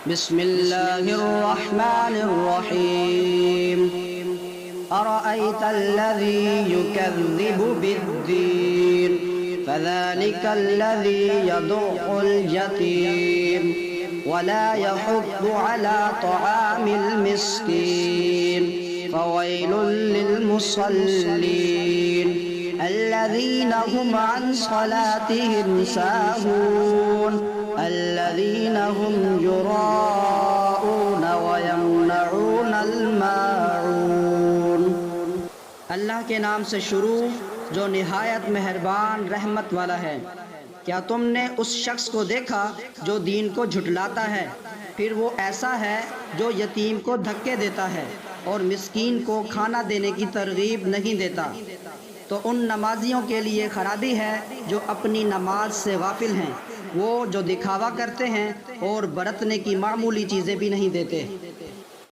बिस्मिल्लाहिर्रहमानिर्रहीम। अरअयतल्लज़ी युकज़्ज़िबु बिद्दीन फ़ज़ालिकल्लज़ी यदु'उल यतीम वला यहुद्दु अला तआमिल मिस्कीन फ़वैलुल लिलमुसल्लीन अल्लज़ीना हुम अन सलातिहिम साहून अल्लज़ीना हुम युराऊन व यमनऊनल माऊन। अल्लाह के नाम से शुरू जो निहायत मेहरबान रहमत वाला है। क्या तुमने उस शख्स को देखा जो दीन को झुठलाता है, फिर वो ऐसा है जो यतीम को धक्के देता है और मिस्कीन को खाना देने की तरगीब नहीं देता। तो उन नमाजियों के लिए खराबी है जो अपनी नमाज से गाफिल हैं, वो जो दिखावा करते हैं और बरतने की मामूली चीज़ें भी नहीं देते।